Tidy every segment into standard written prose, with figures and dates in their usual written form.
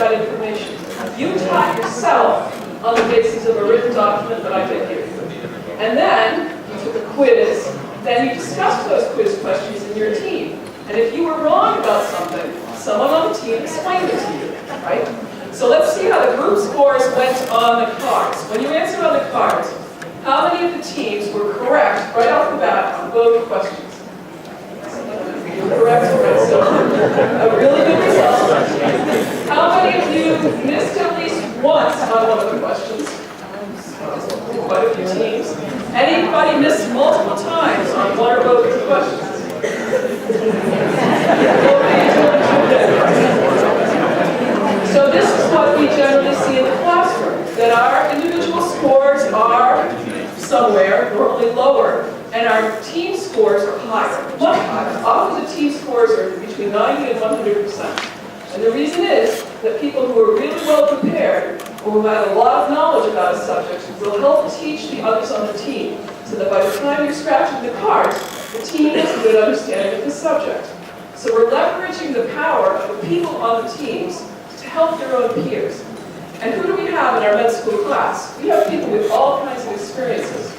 that information. You taught yourself on the basis of a written document that I did here. And then you took a quiz, then you discussed those quiz questions in your team. And if you were wrong about something, someone on the team explained it to you, right? So let's see how the group scores went on the cards. When you answered on the cards, how many of the teams were correct right off the bat on both questions? Correct, right? So a really good result. How many of you missed at least once on one of the questions? Quite a few teams. Anybody missed multiple times on one or both of the questions? So this is what we generally see in the classroom, that our individual scores are somewhere, normally lower, and our team scores are higher, much higher. Often the team scores are between 90 and 100%. And the reason is that people who are really well prepared, or who have a lot of knowledge about a subject, will help teach the others on the team, so that by the time you're scratching the cards, the team has a good understanding of the subject. So we're leveraging the power of the people on the teams to help their own peers. And who do we have in our med school class? We have people with all kinds of experiences.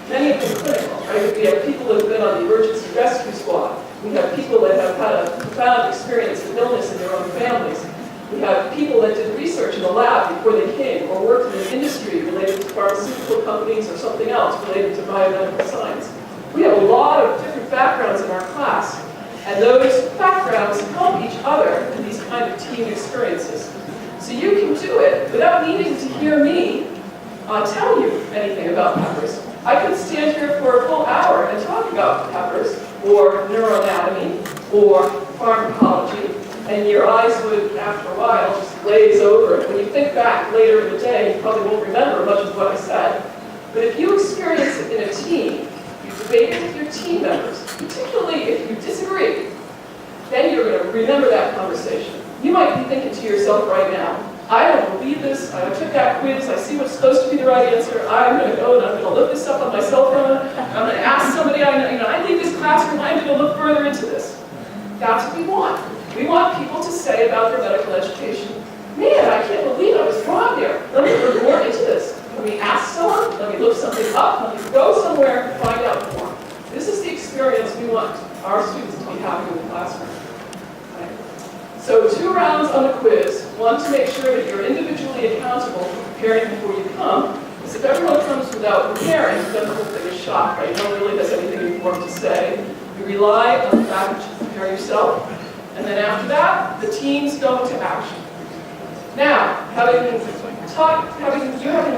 Many of them clinical, right? We have people that have been on the emergency rescue squad. We have people that have had a profound experience of illness in their own families. We have people that did research in the lab before they came, or worked in an industry related to pharmaceutical companies or something else related to biomedical science. We have a lot of different backgrounds in our class, and those backgrounds help each other in these kind of team experiences. So you can do it without needing to hear me tell you anything about peppers. I could stand here for a full hour and talk about peppers, or neuroanatomy, or pharmacology, and your eyes would, after a while, just glaze over. When you think back later in the day, you probably won't remember much of what I said. But if you experience it in a team, you debate it with your team members, particularly if you disagree, then you're going to remember that conversation. You might be thinking to yourself right now, I don't believe this, I took that quiz, I see what's supposed to be the right answer, I'm going to go and I'm going to look this up on my cell phone, I'm going to ask somebody I know, I leave this classroom, I'm going to look further into this. That's what we want. We want people to say about their medical education, man, I can't believe I was wrong there. Let me look more into this. Let me ask someone, let me look something up, let me go somewhere and find out more. This is the experience we want our students to be having in the classroom. So 2 rounds on the quiz, one to make sure that you're individually accountable for preparing before you come. Because if everyone comes without preparing, then the whole thing is shot, right? No one really has anything important to say. You rely on the fact that you prepare yourself. And then after that, the teams go into action. Now, having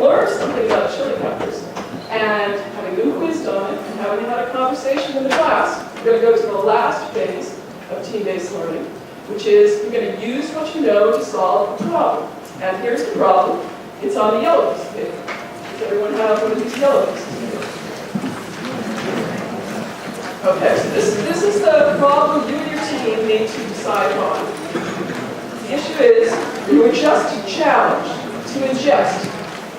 learned something about chili peppers, and having been quizzed on it, and having had a conversation in the class, we're going to go to the last phase of team-based learning, which is you're going to use what you know to solve a problem. And here's the problem. It's on the yellow piece of paper. Does everyone have one of these yellow pieces of paper? Okay, so this is the problem you and your team need to decide on. The issue is you were just challenged to ingest,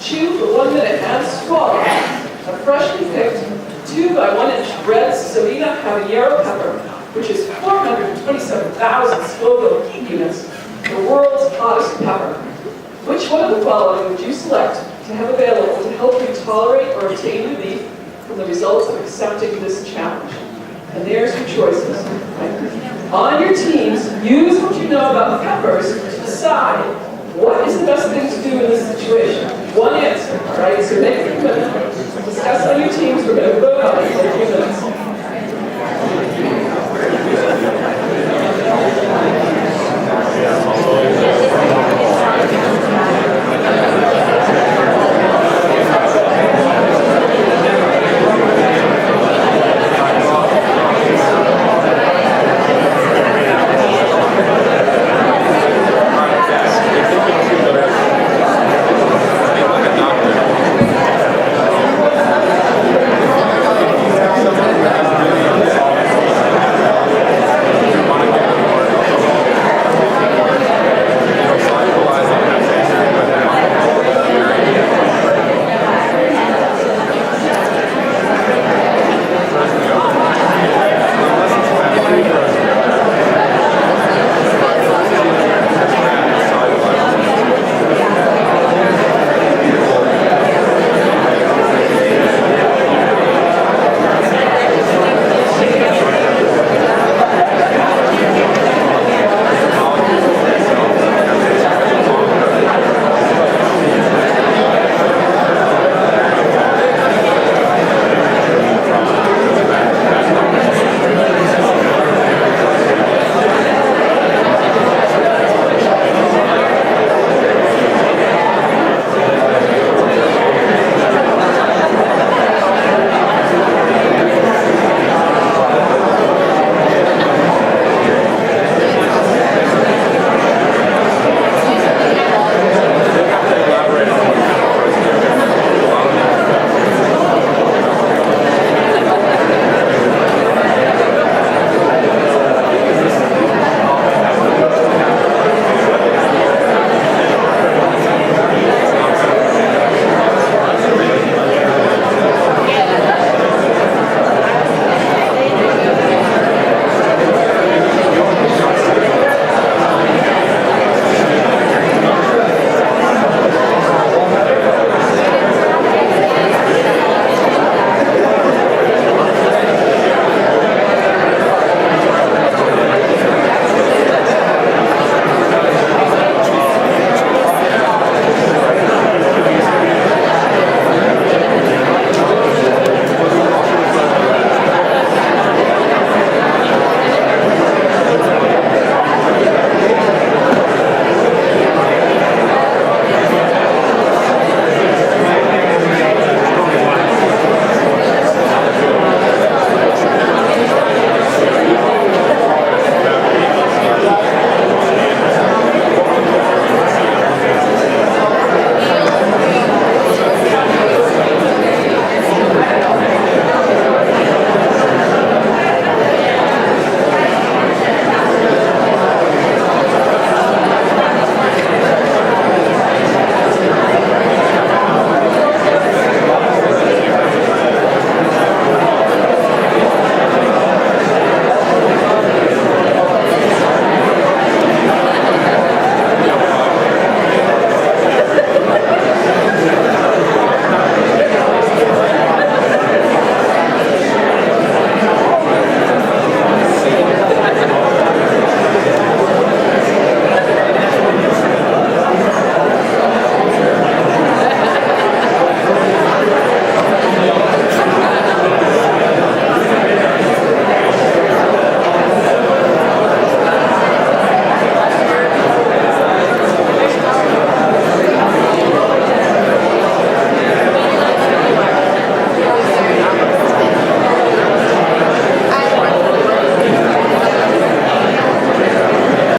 chew for 1 minute and swallow a freshly picked 2 by 1 inch red Savina habanero pepper, which is 427,000 Scoville heat units, the world's hottest pepper. Which one of the following would you select to have available to help you tolerate or obtain relief from the results of accepting this challenge? And there's your choices. On your teams, use what you know about peppers to decide what is the best thing to do in this situation. One answer, all right? So make a commitment. Discuss on your teams. We're going to vote on it.